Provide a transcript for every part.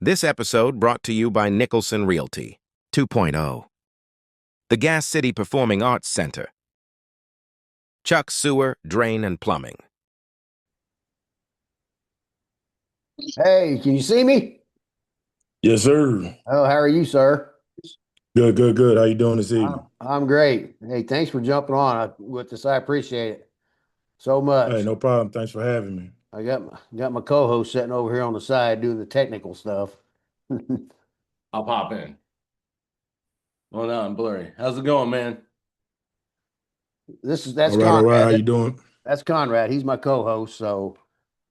This episode brought to you by Nicholson Realty 2.0, the Gas City Performing Arts Center, Chuck Sewer, Drain and Plumbing. Hey, can you see me? Yes, sir. Oh, how are you, sir? Good, good, good. How you doing this I'm, evening? I'm great. Hey, thanks for jumping on with this. I appreciate it so Hey, much. no problem. Thanks for having me. I got my co-host sitting over here on the side doing the technical stuff. I'll pop in. Oh no, I'm blurry. How's it going, man? That's All right. How Conrad. you doing? That's Conrad. He's my co-host. So,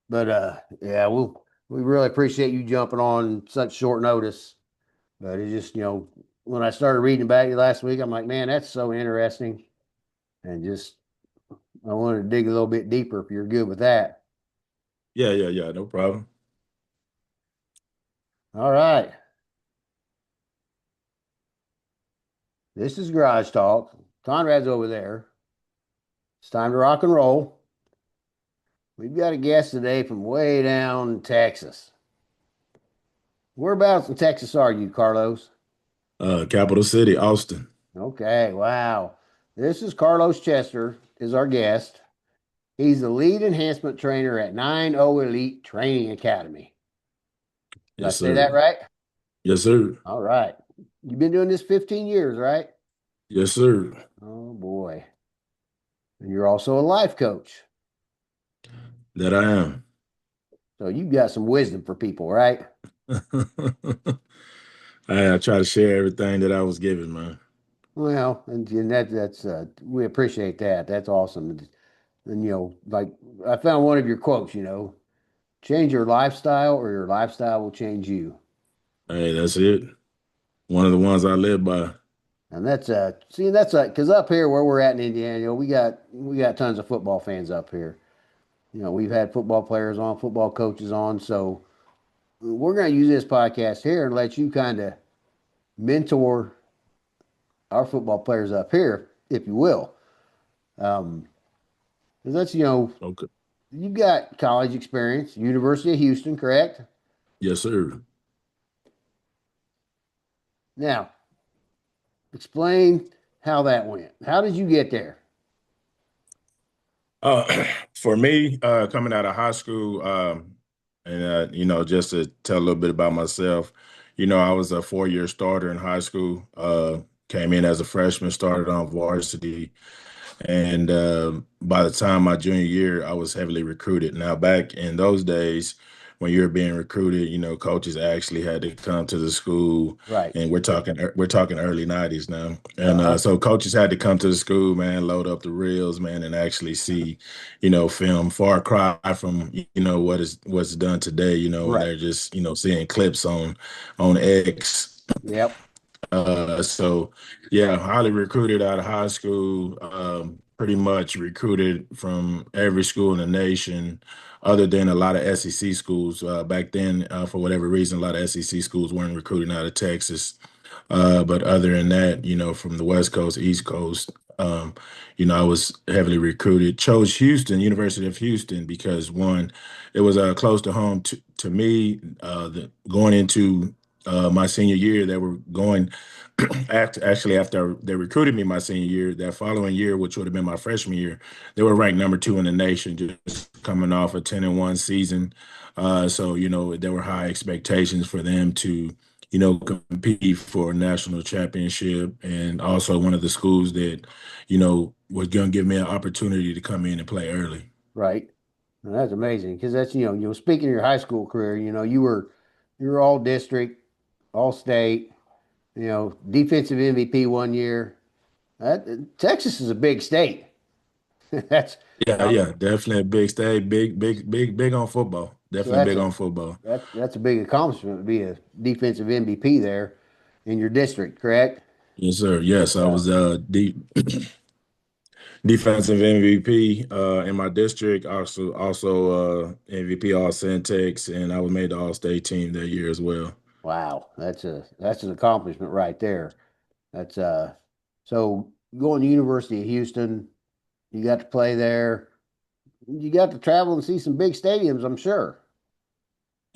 but yeah, we really appreciate you jumping on such short notice. But it just when I started reading about you last week, I'm like, man, that's so interesting, and just I wanted to dig a little bit deeper if you're good with that. Yeah. No problem. All right. This is Garage Talk. Conrad's over there. It's time to rock and roll. We've got a guest today from way down in Texas. Whereabouts in Texas are you, Carlos? Capital City, Austin. Okay, wow. This is Carlos Chester is our guest. He's the lead enhancement trainer at 9-0 Elite Training Academy. Did I Yes, say that sir. right? Yes, sir. All right. You've been doing this 15 years, right? Yes, sir. Oh boy. And you're also a life coach. That I am. So you've got some wisdom for people, right? I try to share everything that I was given, man. Well, and that's we appreciate that. That's awesome. And like I found one of your quotes, change your lifestyle or your lifestyle will change you. Hey, that's it. One of the ones I live by. And that's see that's because up here where we're at in Indiana, we got tons of football fans up here. We've had football players on, football coaches on, so we're going to use this podcast here and let you kind of mentor our football players up here, if you will. 'Cause that's, Okay. you've got college experience, University of Houston, correct? Yes, sir. Now, explain how that went. How did you get there? For me, coming out of high school, and just to tell a little bit about myself, I was a 4-year starter in high school. Came in as a freshman, started on varsity, and by the time my junior year, I was heavily recruited. Now, back in those days, when you were being recruited, coaches actually had to come to the school, Right. and we're talking early '90s now, and Uh-huh. so coaches had to come to the school, man, load up the reels, man, and actually see, film. Far cry from what's done today, and Right. they're just seeing clips on X. Yep. So yeah, highly recruited out of high school, pretty much recruited from every school in the nation, other than a lot of SEC schools. Back then, for whatever reason, a lot of SEC schools weren't recruiting out of Texas. But other than that, from the West Coast, East Coast, I was heavily recruited. Chose Houston, University of Houston, because one, it was close to home to me. Going into my senior year, they were going after they recruited me my senior year, that following year, which would have been my freshman year, they were ranked number 2 in the nation, just coming off a 10-1 season. So there were high expectations for them to compete for a national championship, and also one of the schools that was going to give me an opportunity to come in and play early. Right. Well, that's amazing because that's speaking of your high school career, you were all district, all state, defensive MVP one year. Texas is a big state. That's Yeah, definitely a big stage, big on football. so Definitely that's big a on football. that's a big accomplishment to be a defensive MVP there in your district, correct? Yes, sir. Yes, I Yeah. was deep defensive MVP in my district. Also MVP All Centex, and I was made the All State team that year as well. Wow, that's an accomplishment right there. That's so going to University of Houston, you got to play there. You got to travel and see some big stadiums, I'm sure.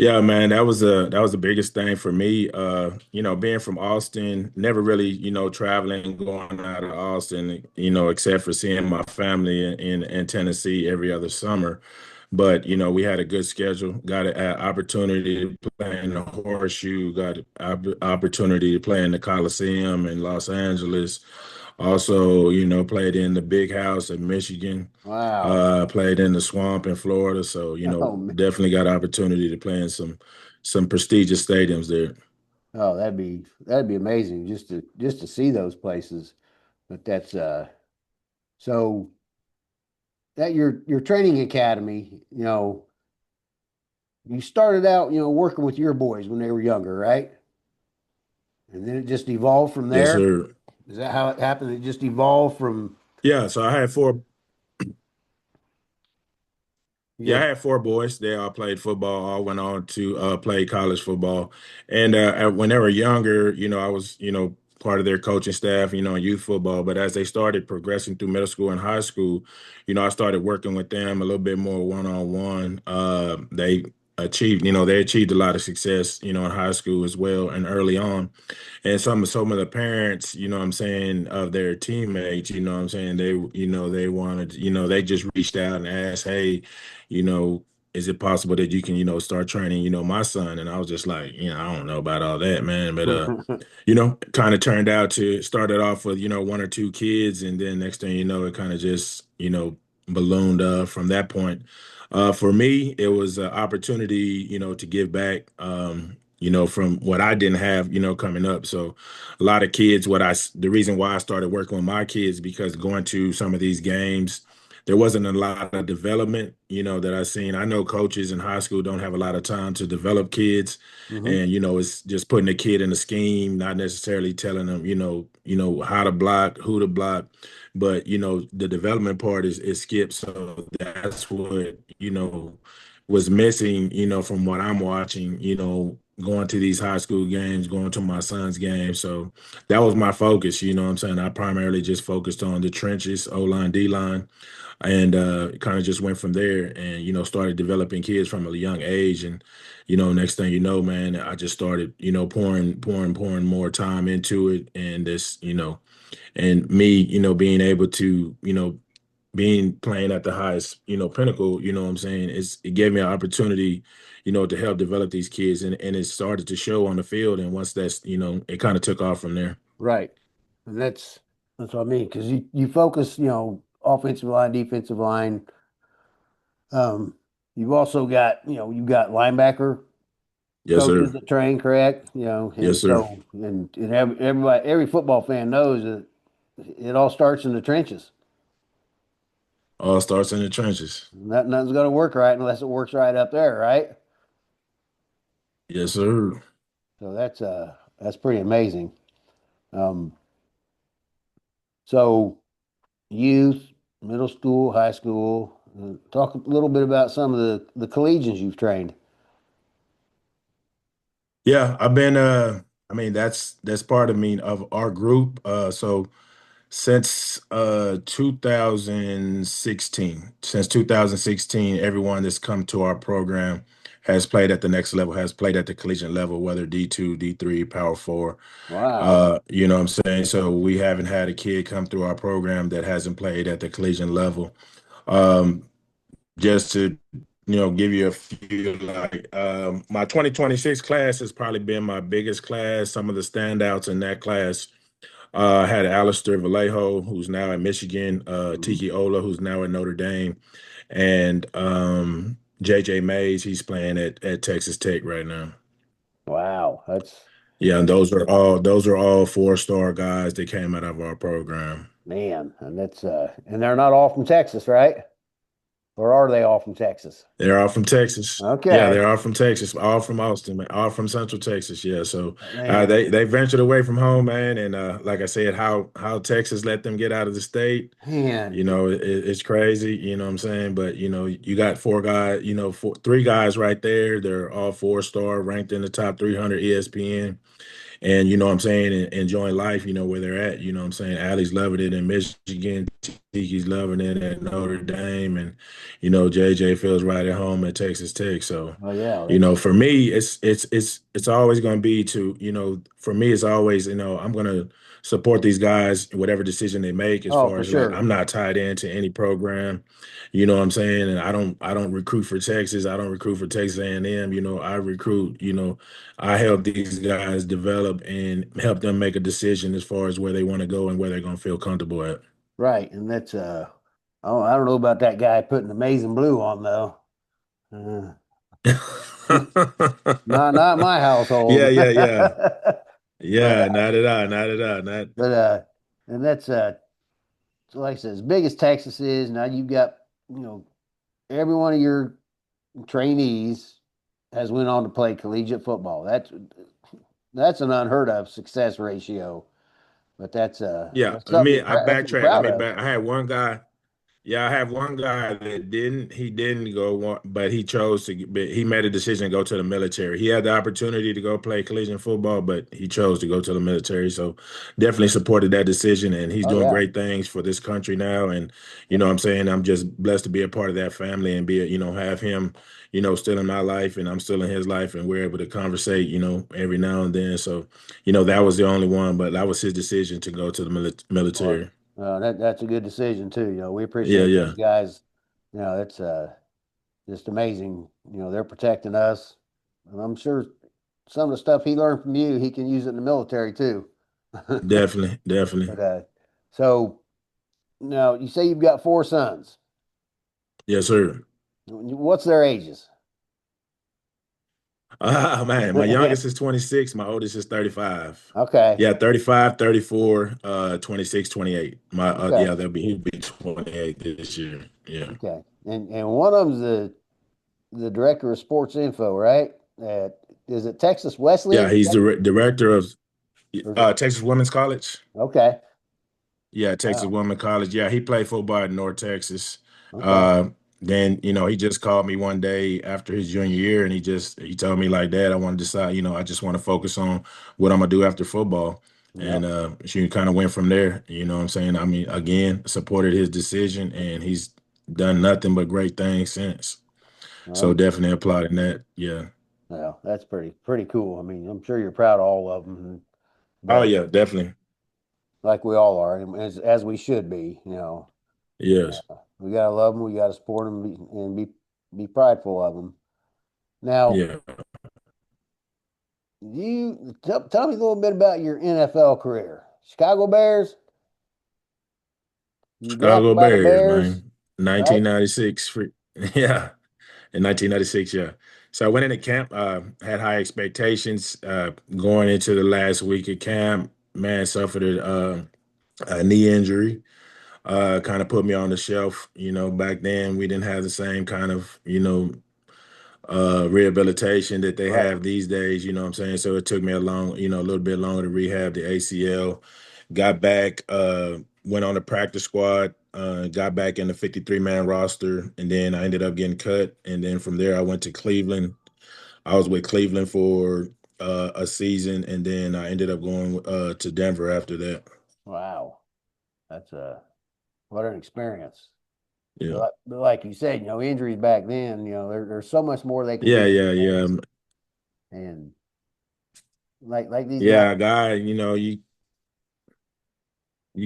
Yeah, man, that was the biggest thing for me. Being from Austin, never really, traveling, going out of Austin, except for seeing my family in Tennessee every other summer. But, we had a good schedule, got an opportunity to play in the Horseshoe, got an opportunity to play in the Coliseum in Los Angeles. Also, played in the big house in Michigan, Wow. played in the swamp in Florida. So, Oh man. definitely got opportunity to play in some prestigious stadiums there. Oh, that'd be amazing just to see those places. But that's so that your training academy, you started out, working with your boys when they were younger, right? And then it just evolved from Yes, there. sir. Is that how it happened? It just evolved from Yeah, so I had four. you Yeah, I go. had four boys. They all played football, all went on to play college football. And when they were younger, I was, part of their coaching staff, in youth football. But as they started progressing through middle school and high school, I started working with them a little bit more one-on-one. They achieved a lot of success, in high school as well and early on. And some of the parents, what I'm saying, of their teammates, what I'm saying, they wanted, they just reached out and asked, hey, you know, is it possible that you can, start training, my son? And I was just like, I don't know about all that, man. But kind of turned out to started off with, one or two kids, and then next thing you know, it kind of just, ballooned from that point. For me, it was an opportunity, to give back. From what I didn't have, coming up. So a lot of kids, the reason why I started working with my kids, because going to some of these games, there wasn't a lot of development, that I've seen. I know coaches in high school don't have a lot of time to develop kids. Hmm. And, it's just putting a kid in a scheme, not necessarily telling them, how to block, who to block. But, the development part is skipped. So that's what, was missing, from what I'm watching, going to these high school games, going to my son's game. So that was my focus, what I'm saying. I primarily just focused on the trenches, O line, D line, and kind of just went from there and, started developing kids from a young age. And, next thing you know, man, I just started, pouring more time into it. And this, and me, being able to, being playing at the highest, pinnacle, what I'm saying, it gave me an opportunity, to help develop these kids, and it started to show on the field. And once that's, it kind of took off from there. Right. And that's what I mean. Because you focus, offensive line, defensive line. Um, you've also got, you've got linebacker Yes, coaches sir. that train, correct? Yes, And sir. so and everybody, every football fan knows that it all starts in the trenches. All starts in the trenches. Nothing's going to work right unless it works right up there, right? Yes, sir. So that's pretty amazing. Um, so youth, middle school, high school. Talk a little bit about some of the collegians you've trained. Yeah, I've been I mean, that's part of me, of our group. So since 2016, since 2016, everyone that's come to our program has played at the next level, has played at the collegiate level, whether D2, D3, Power Four. Wow. What I'm saying? So we haven't had a kid come through our program that hasn't played at the collegiate level. Um, just to, give you a few, like, my 2026 class has probably been my biggest class. Some of the standouts in that class, had Alistair Vallejo, who's now at Michigan, Mhm. Tiki Ola, who's now at Notre Dame, and JJ Mays, he's playing at Texas Tech right now. Wow. That's Yeah, and those are all four-star guys that came out of our program. man, and they're not all from Texas, right? Or are they all from Texas? They're all from Texas. Yeah, Okay. they're all from Texas, all from Austin, man, all from Central Texas. Yeah, so Man, they ventured away from home, man, and like I said, how Texas let them get out of the state. man. It's crazy, what I'm saying? But, you got four guys, three guys right there. They're all four-star, ranked in the top 300 ESPN. and you know what I'm saying, and enjoying life, you know, where they're at. You know what I'm saying? Allie's loving it in Michigan, Tiki's loving it at Notre Dame, and you know, JJ feels right at home at Texas Tech. So, Oh yeah, you know, for me, it's always going to be to, you know, for me, it's always, you know, I'm going to support these guys whatever decision they make. As oh far for as like, sure. I'm not tied into any program. You know what I'm saying? And I don't recruit for Texas. I don't recruit for Texas A&M. You know, I recruit, you know, I help these guys develop and help them make a decision as far as where they want to go and where they're going to feel comfortable at. Right, and that's I don't know about that guy putting Amazing Blue on though. Not my Yeah, household. yeah, yeah. But Yeah, not at all, not at all. Not but and that's so like I said, as big as Texas is, now you've got, you know, every one of your trainees has went on to play collegiate football. That's an unheard of success ratio. But yeah. that's something I that's to be backtracked. proud of. I had one guy. Yeah, I have one guy that didn't. He didn't go, but he chose to. But he made a decision to go to the military. He had the opportunity to go play collegiate football, but he chose to go to the military. So definitely supported that decision, and he's Oh doing yeah. great things for this country now. And you know, what I'm saying, I'm just blessed to be a part of that family and you know, have him, you know, still in my life, and I'm still in his life, and we're able to conversate, you know, every now and then. So, you know, that was the only one, but that was his decision to go to the Well, military. that's a good decision too. You know, we Yeah, appreciate yeah, those guys. You know, it's just amazing. You know, they're protecting us. And I'm sure some of the stuff he learned from you, he can use it in the military too. definitely, definitely. But so now you say you've got four sons. Yes, sir. What's their ages? Ah, man, my youngest is 26, my oldest is 35. Okay. Yeah, 35, 34, 26, 28. Okay. Yeah, he'll be 28 this year. Yeah. Okay. And one of them's the director of sports info, right? Is it Texas Yeah, Wesleyan? he's the director of Or is it? Texas Women's College. Okay. Yeah, Texas Wow. Women's College. Yeah, he played football at North Texas. Okay. Uh, then, you know, he just called me one day after his junior year, and he told me like, Dad, I want to decide, you know, I just want to focus on what I'm gonna do after football. And Yep. she kind of went from there. You know what I'm saying? I mean, again, supported his decision, and he's done nothing but great things since. So Well, definitely applauding that. Yeah. well, that's pretty cool. I mean, I'm sure you're proud of all of them, Oh but yeah, definitely. like we all are, and as we should be. You know, Yes. we gotta love them, we gotta support them, and be prideful of them. Now, Yeah. you tell me a little bit about your NFL career. Chicago Bears. You drafted Chicago by the Bears, Bears, man. right? 1996. Yeah. In 1996, yeah. So I went into camp, had high expectations going into the last week of camp. Man, suffered a knee injury, kind of put me on the shelf. You know, back then we didn't have the same kind of, you know, rehabilitation that they Right. have these days. You know what I'm saying? So it took me you know, a little bit longer to rehab the ACL. Got back, went on the practice squad, got back in the 53-man roster, and then I ended up getting cut. And then from there, I went to Cleveland. I was with Cleveland for a season, and then I ended up going to Denver after that. Wow. That's what an experience. Yeah, But like you said, you know, injuries back then, you know, there's so much more they can do yeah, to yeah, yeah, guys. And like these guys, yeah. Guy, you know, you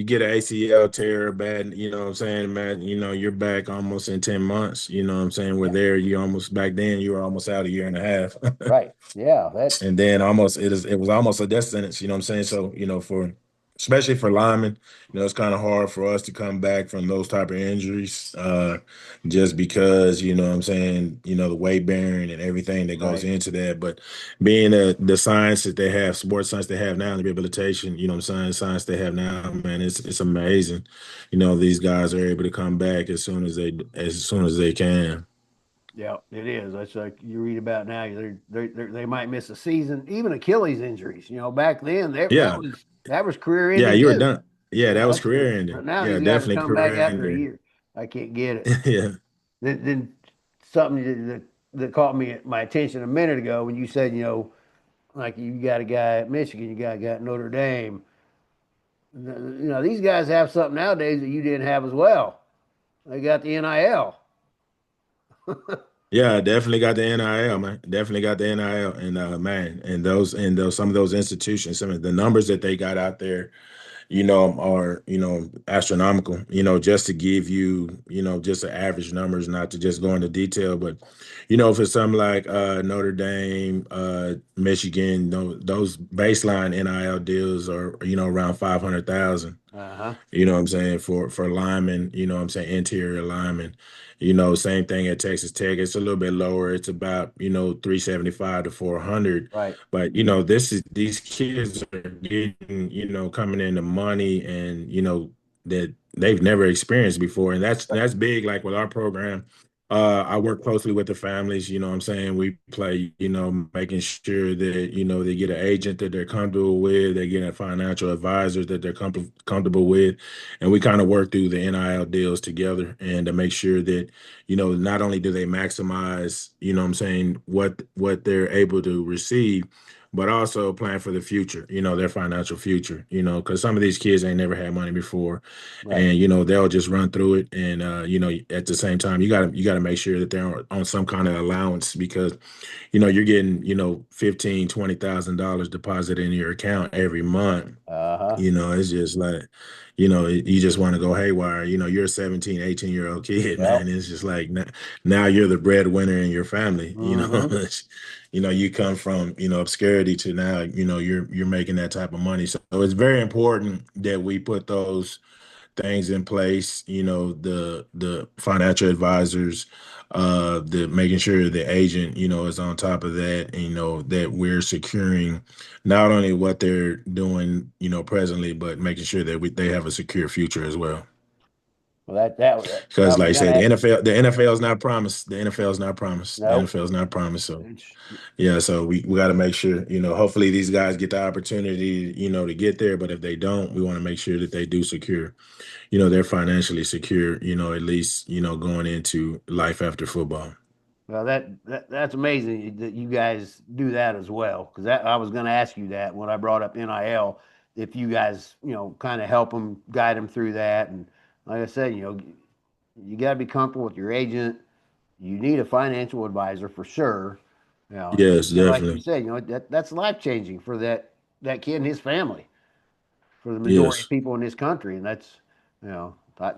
get an ACL tear bad, you know what I'm saying, man, you know, you're back almost in 10 months, you know what I'm saying? We're yeah, there, you almost back then, you were almost out a year and a half. right. Yeah, that And then it was almost a death sentence, you know what I'm saying? So, you know, for especially for linemen, you know, it's kind of hard for us to come back from those type of injuries, just because, you know what I'm saying, you know, the weight bearing and everything that goes right. into that. But being the science that they have, sports science they have now, the rehabilitation, you know what I'm saying, science they have now, man, it's amazing. You know, these guys are able to come back as soon as they can. Yeah, it is. That's like you read about now. They might miss a season, even Achilles injuries. You know, back then Yeah. that was career Yeah, ending you were too. done. Yeah, You that know, was career but ending. now Yeah, these guys are definitely coming back career after a ending. year. I can't get it. Yeah. Then something that caught me my attention a minute ago when you said, you know, like you got a guy at Michigan, you got a guy at Notre Dame. You know, these guys have something nowadays that you didn't have as well. They got the NIL. Yeah, definitely got the NIL, man. Definitely got the NIL, and man, and those some of those institutions, some of the numbers that they got out there, are, astronomical, just to give you, just the average numbers, not to just go into detail, but, for something like Notre Dame, Michigan, those baseline NIL deals are, around 500,000. Uh-huh. You know what I'm saying? For linemen, interior linemen. Same thing at Texas Tech. It's a little bit lower. It's about, 375 to 400. Right. But, these kids are getting, coming into money and, that they've never experienced before. And that's big, like with our program. I work closely with the families, you know what I'm saying? We play, making sure that, they get an agent that they're comfortable with, they get a financial advisor that they're comfortable with. And we kind of work through the NIL deals together and to make sure that, not only do they maximize, what I'm saying, what they're able to receive, but also plan for the future, their financial future, because some of these kids ain't never had money before, Right. and they'll just run through it. And at the same time, you gotta make sure that they're on some kind of allowance because you're getting 15, $20,000 deposited in your account every month. Uh-huh. It's just like, you just want to go haywire. You're a 17, 18-year-old kid, Yep. man. It's just like now you're the breadwinner in your family. Mm-hmm. You come from, obscurity to now, you're making that type of money. So it's very important that we put those things in place, the financial advisors, the making sure the agent, is on top of that, and, that we're securing not only what they're doing, presently, but making sure that they have a secure future as well. Well, I Because was like I gonna said, the ask. NFL is not promised. The NFL is not promised. The Nope. NFL is not promised. So It's, yeah, so we got to make sure, hopefully these guys get the opportunity, to get there. But if they don't, we want to make sure that they do secure, they're financially secure, at least, going into life after football. well, that's amazing that you guys do that as well. Because that I was going to ask you that when I brought up NIL, if you guys, kind of help them, guide them through that. And like I said, you got to be comfortable with your agent. You need a financial advisor for sure. Yes, And like you definitely. said, that's life changing for that kid and his family, for the majority of Yes. people in this country. And that's, you know, I,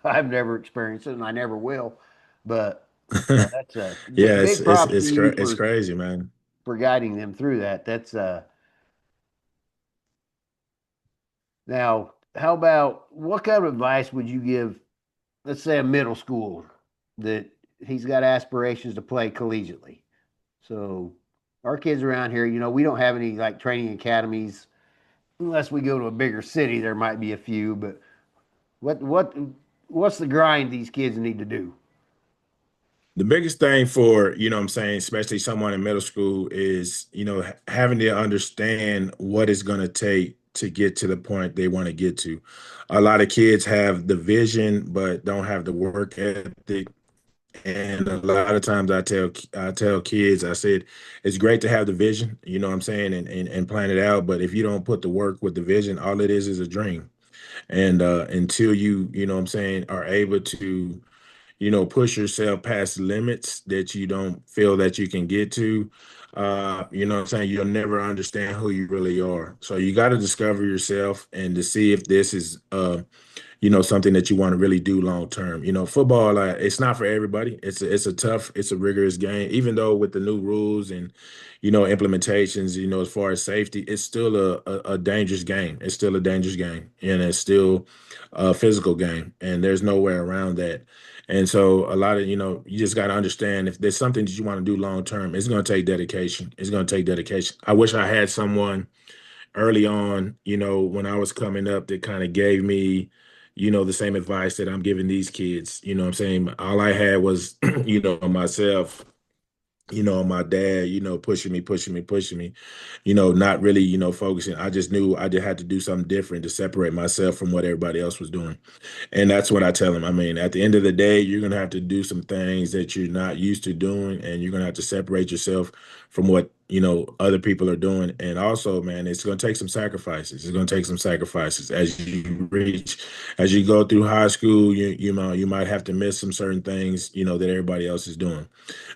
I've never experienced it, and I never will. But that's a Yeah, big props to you it's crazy, man. for guiding them through that. That's now. How about what kind of advice would you give? Let's say a middle school that he's got aspirations to play collegiately. So our kids around here, we don't have any like training academies unless we go to a bigger city. There might be a few, but what what's the grind these kids need to do? The biggest thing for, what I'm saying, especially someone in middle school is, having to understand what it's going to take to get to the point they want to get to. A lot of kids have the vision, but don't have the work ethic. And a lot of times I tell kids, I said, it's great to have the vision, what I'm saying, and plan it out. But if you don't put the work with the vision, all it is a dream. And until you know what I'm saying, are able to, push yourself past limits that you don't feel that you can get to, what I'm saying, you'll never understand who you really are. So you got to discover yourself and to see if this is something that you want to really do long term. Football, it's not for everybody. It's a tough, it's a rigorous game. Even though with the new rules and implementations, as far as safety, it's still a dangerous game. It's still a dangerous game, and it's still a physical game, and there's no way around that. And so a lot of you just got to understand if there's something that you want to do long term, it's going to take dedication. It's going to take dedication. I wish I had someone early on, when I was coming up that kind of gave me, the same advice that I'm giving these kids. What I'm saying? All I had was, myself, my dad, pushing me, not really, focusing. I just knew I just had to do something different to separate myself from what everybody else was doing. And that's what I tell them. I mean, at the end of the day, you're going to have to do some things that you're not used to doing, and you're going to have to separate yourself from what, other people are doing. And also, man, it's going to take some sacrifices. It's going to take some sacrifices as you go through high school. You might have to miss some certain things, that everybody else is doing.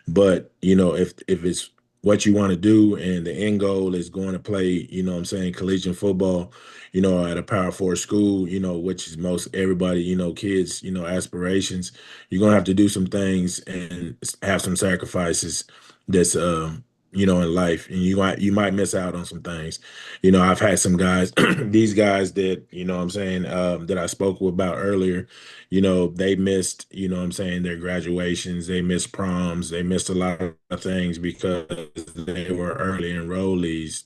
But, if it's what you want to do and the end goal is going to play, what I'm saying, collegiate football, at a Power Four school, which is most everybody, kids, aspirations, you're going to have to do some things and have some sacrifices that's, in life, and you might miss out on some things. I've had some guys, these guys that, what I'm saying, that I spoke about earlier, they missed, what I'm saying, their graduations, they missed proms, they missed a lot of things because they were early enrollees,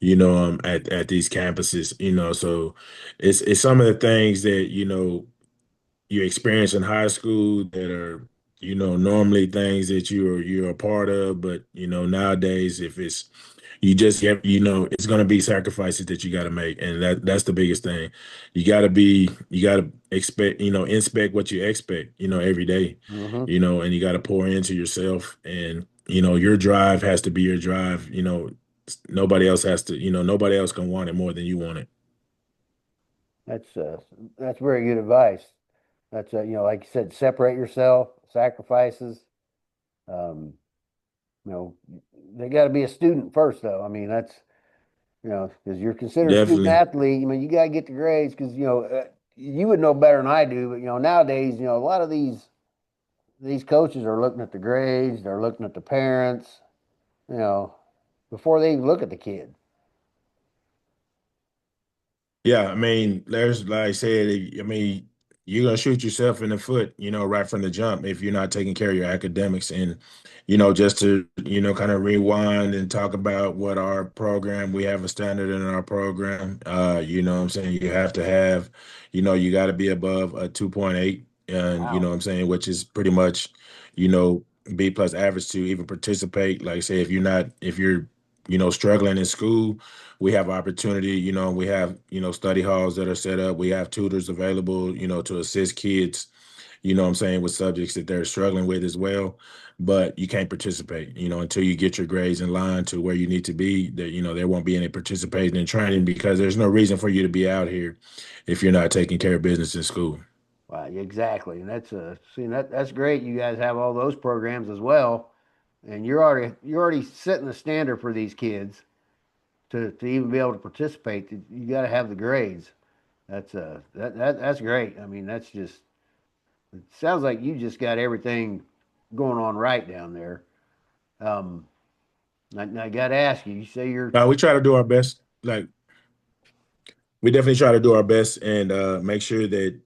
at these campuses, so it's some of the things that, you experience in high school that are, normally things that you're a part of, but nowadays, if it's you just get, it's going to be sacrifices that you got to make, and that's the biggest thing. You got to expect, inspect what you expect, every day, Hmm. and you got to pour into yourself, and your drive has to be your drive. Nobody else has to, nobody else can want it more than you want it. That's that's very good advice. That's like you said, separate yourself, sacrifices. Um, you know, they got to be a student first, though. I mean, that's because you're considered a student Definitely. athlete. I mean, you got to get the grades because you would know better than I do. But nowadays, a lot of these coaches are looking at the grades. They're looking at the parents. You know, before they even look at the kid. Yeah, I mean, there's like I said, I mean, you're gonna shoot yourself in the foot, right from the jump if you're not taking care of your academics. And, just to, kind of rewind and talk about what our program, we have a standard in our program. What I'm saying, you have to have, you got to be above a 2.8, and Wow. what I'm saying, which is pretty much, you know, B plus average to even participate. Like I say, if you're, struggling in school, we have opportunity, we have, study halls that are set up. We have tutors available, to assist kids, what I'm saying, with subjects that they're struggling with as well. But you can't participate, until you get your grades in line to where you need to be. That, there won't be any participation in training because there's no reason for you to be out here if you're not taking care of business in school. Wow, exactly. And that's see that's great. You guys have all those programs as well. And you're already setting the standard for these kids to even be able to participate. You got to have the grades. That's great. I mean, that's just it sounds like you just got everything going on right down there. Um, I got to ask you. You say you're We try to do our best. Like, we definitely try to do our best and make sure that,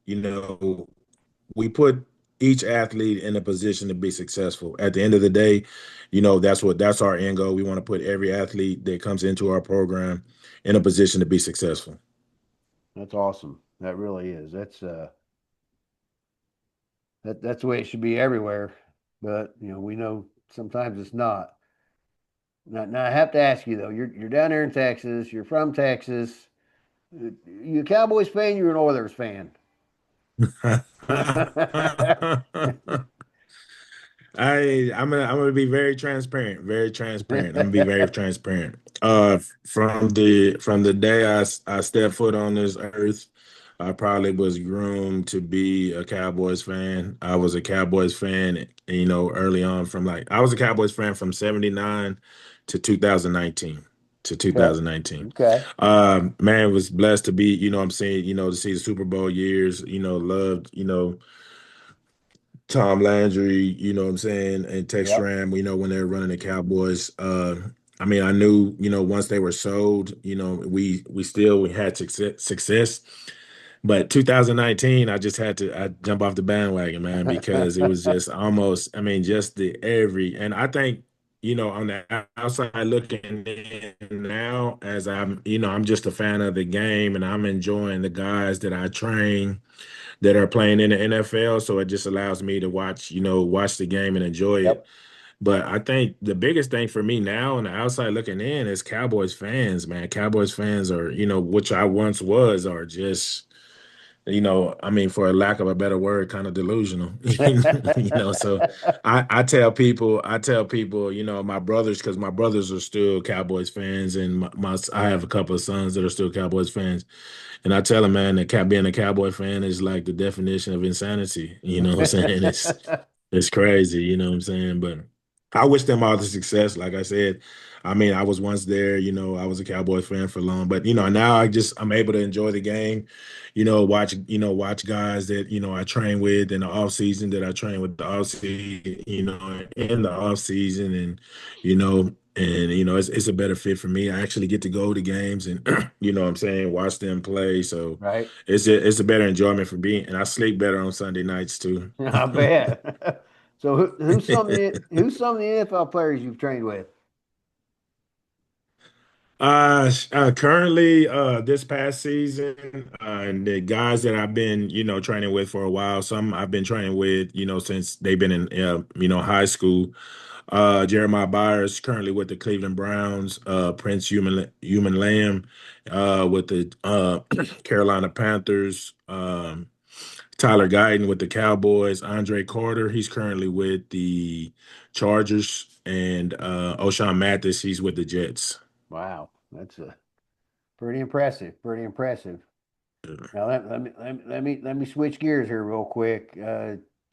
we put each athlete in a position to be successful. At the end of the day, that's our end goal. We want to put every athlete that comes into our program in a position to be successful. that's awesome. That really is. That's the way it should be everywhere. But we know sometimes it's not. Now I have to ask you though. You're down there in Texas. You're from Texas. You a Cowboys fan? You're an Oilers fan? I'm gonna be very transparent, very transparent. I'm gonna be very transparent. From the day I stepped foot on this earth, I probably was groomed to be a Cowboys fan. I was a Cowboys fan, early on, from like I was a Cowboys fan from '79 to 2019 to Okay. 2019. Okay. Man, was blessed to be, I'm saying, to see the Super Bowl years, loved, Tom Landry, what I'm saying, and Tex Yep. Schramm, when they were running the Cowboys. I mean, I knew, once they were sold, we had success. But 2019, I jump off the bandwagon, man, because it was just almost, I mean, just and I think, on the outside looking in now, as I'm just a fan of the game and I'm enjoying the guys that I train that are playing in the NFL. So it just allows me to watch the game and enjoy it. Yep. But I think the biggest thing for me now on the outside looking in is Cowboys fans, man. Cowboys fans are, which I once was, are just I mean, for a lack of a better word, kind of delusional. So I tell people, my brothers, because my brothers are still Cowboys fans, and I have a couple of sons that are still Cowboys fans, and I tell them, man, that being a Cowboy fan is like the definition of insanity. You know what I'm saying? It's crazy. You know what I'm saying? But I wish them all the success. Like I said, I mean, I was once there. I was a Cowboys fan for long, but now I'm able to enjoy the game. Watch guys that I train with in the off season, that I train with the off season. In the off season, and it's a better fit for me. I actually get to go to games and what I'm saying, watch them play. So Right. it's a better enjoyment for me, and I sleep better on Sunday nights too. I bet. So who's some of the NFL players you've trained with? Currently, this past season, and the guys that I've been, training with for a while, some I've been training with, since they've been in, high school. Jeremiah Byers currently with the Cleveland Browns. Prince Human Lamb, with the Carolina Panthers. Tyler Guyton with the Cowboys. Andre Carter, he's currently with the Chargers, and O'Shawn Mathis, he's with the Jets. Wow, that's pretty impressive. Pretty impressive. Now let me switch gears here real quick.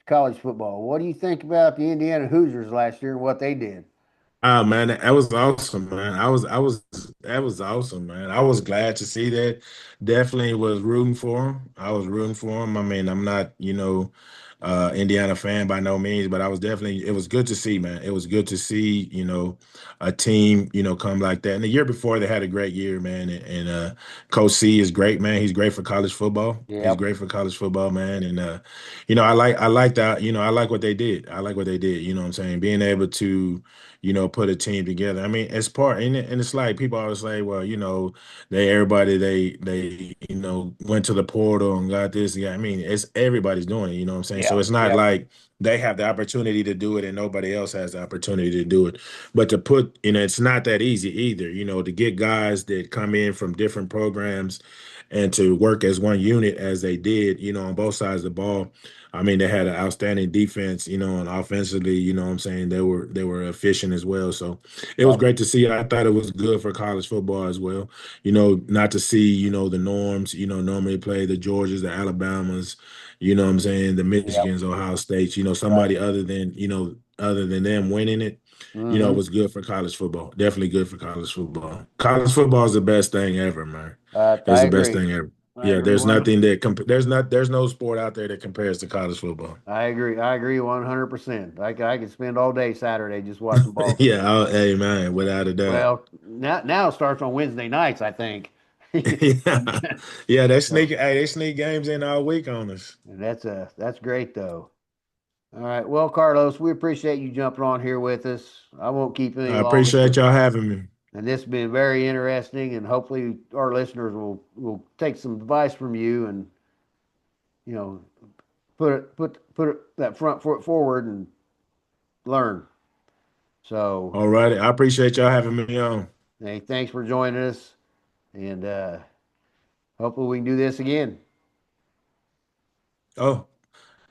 College football. What do you think about the Indiana Hoosiers last year and what they did? Oh man, that was awesome, man. That was awesome, man. I was glad to see that. Definitely was rooting for him. I was rooting for him. I mean, I'm not, Indiana fan by no means, but it was good to see, man. It was good to see, a team, come like that. And the year before they had a great year, man. And Coach C is great, man. He's great for college football. He's Yep. great for college football, man. And I like that, I like what they did. I like what they did, you know what I'm saying? Being able to put a team together. I mean, it's part, and it's like people always say, well, they went to the portal and got this. Yeah, I mean, it's everybody's doing it. You know what I'm saying? So Yep. it's not Yep. like they have the opportunity to do it and nobody else has the opportunity to do it. But to put, it's not that easy either. To get guys that come in from different programs and to work as one unit as they did, on both sides of the ball. I mean, they had an outstanding defense, and offensively, what I'm saying, they were efficient as well. So it was Yep. great to see. I thought it was good for college football as well. Not to see, the norms, normally play the Georgias, the Alabamas, what I'm saying, the Yep. Michigans, Ohio States, Right. somebody other than them winning it, Mm-hmm. was good for college football. Definitely good for college football. College football is the best thing ever, man. It's I the best agree. thing ever. I Yeah, agree there's one. nothing that there's no sport out there that compares to college football. I agree. I agree 100%. I could spend all day Saturday just watching ball Yeah, games. hey man, without a doubt. Well, now it starts on Wednesday nights, I think. Yeah, yeah, So, they sneak games in all week on us. and that's great though. All right. Well, Carlos, we appreciate you jumping on here with us. I won't keep you any I longer. appreciate y'all having me. And this has been very interesting, and hopefully our listeners will take some advice from you and you know that front foot forward and learn. So, All righty, I appreciate y'all having me on. hey, thanks for joining us, and hopefully we can do this again. Oh,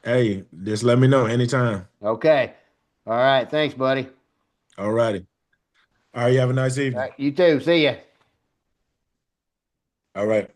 hey, just let me know anytime. Okay. All right. Thanks, buddy. All righty. All right, you have a nice All evening. right. You too. See ya. All right.